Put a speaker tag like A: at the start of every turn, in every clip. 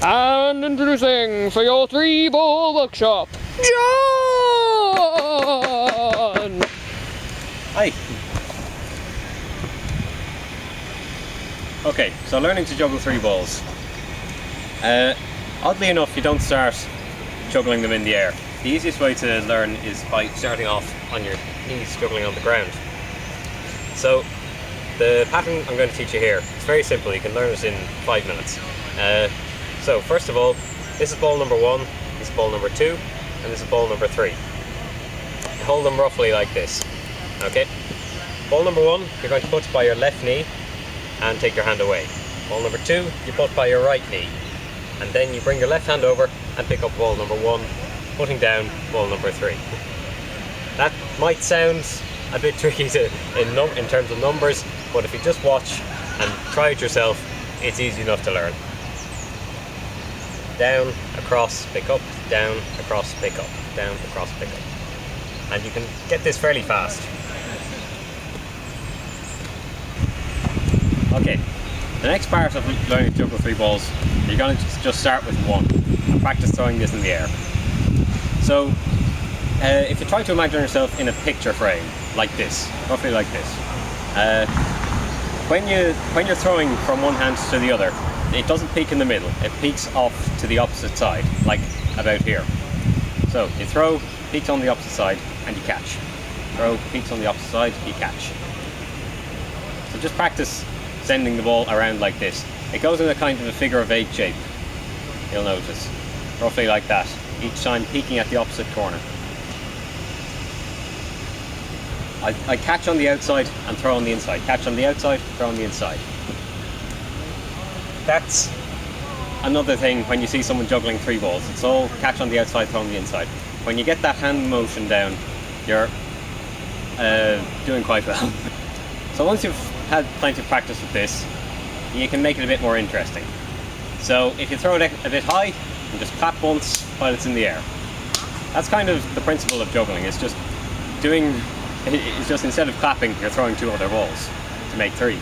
A: And introducing for your 3-ball workshop, John!
B: Hi! Okay, so learning to juggle 3 balls. Oddly enough, you don't start juggling them in the air. The easiest way to learn is by starting off on your knees, juggling on the ground. So, the pattern I'm going to teach you here, it's very simple, you can learn it in 5 minutes. So first of all, this is ball number 1, this is ball number 2, and this is ball number 3. Hold them roughly like this. Okay? Ball number 1, you're going to put by your left knee and take your hand away. Ball number 2, you put by your right knee. And then you bring your left hand over and pick up ball number 1, putting down ball number 3. That might sound a bit tricky in terms of numbers, but if you just watch and try it yourself, it's easy enough to learn. Down, across, pick up, down, across, pick up, down, across, pick up. And you can get this fairly fast. Okay, the next part of learning to juggle 3 balls, you're going to just start with 1 and practice throwing this in the air. So, if you try to imagine yourself in a picture frame, like this, roughly like this, when you're throwing from one hand to the other, it doesn't peak in the middle, it peaks off to the opposite side, like about here. So you throw, peaks on the opposite side, and you catch. Throw, peaks on the opposite side, you catch. So just practice sending the ball around like this. It goes in a kind of a figure of 8 shape, you'll notice, roughly like that, each time peaking at the opposite corner. I catch on the outside and throw on the inside, catch on the outside, throw on the inside. That's another thing when you see someone juggling 3 balls. It's all catch on the outside, throw on the inside. When you get that hand motion down, you're doing quite well. So once you've had plenty of practice with this, you can make it a bit more interesting. So if you throw it a bit high, you just clap once while it's in the air. That's kind of the principle of juggling. It's just instead of clapping, you're throwing 2 other balls to make 3.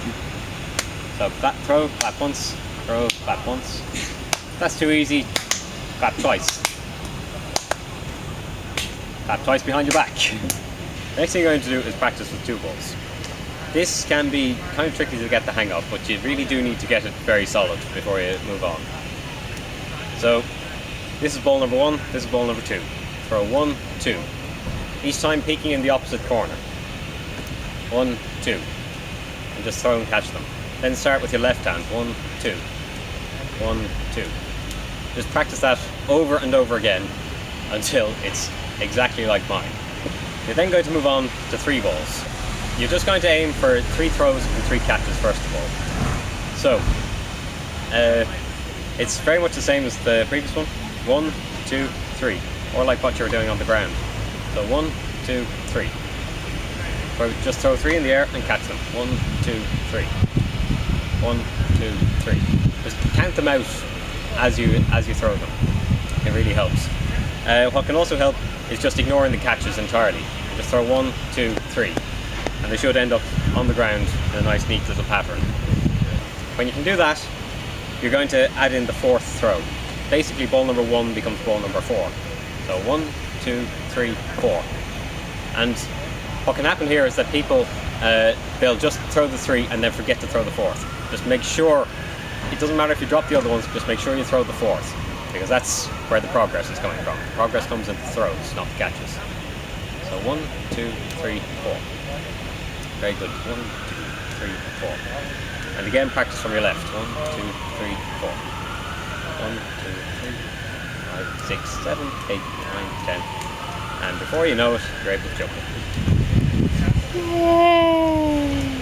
B: So clap, throw, clap once, throw, clap once. If that's too easy, clap twice. Clap twice behind your back. The next thing you're going to do is practice with 2 balls. This can be kind of tricky to get the hang of, but you really do need to get it very solid before you move on. So, this is ball number 1, this is ball number 2. Throw 1, 2. Each time peeking in the opposite corner. 1, 2. And just throw and catch them. Then start with your left hand. 1, 2. 1, 2. Just practice that over and over again until it's exactly like mine. You're then going to move on to 3 balls. You're just going to aim for 3 throws and 3 catches first of all. So, it's very much the same as the previous one. 1, 2, 3. Or like what you were doing on the ground. So 1, 2, 3. Just throw 3 in the air and catch them. 1, 2, 3. 1, 2, 3. Just count them out as you throw them. It really helps. What can also help is just ignoring the catches entirely. Just throw 1, 2, 3. And they should end up on the ground in a nice neat little pattern. When you can do that, you're going to add in the 4th throw. Basically ball number 1 becomes ball number 4. So 1, 2, 3, 4. And what can happen here is that people, they'll just throw the 3 and then forget to throw the 4th. Just make sure, it doesn't matter if you drop the other ones, just make sure you throw the 4th. Because that's where the progress is coming from. The progress comes in the throws, not the catches. So 1, 2, 3, 4. Very good. 1, 2, 3, 4. And again, practice from your left. 1, 2, 3, 4. 1, 2, 3, 5, 6, 7, 8, 9, 10. And before you know it, you're able to juggle.
A: Yay!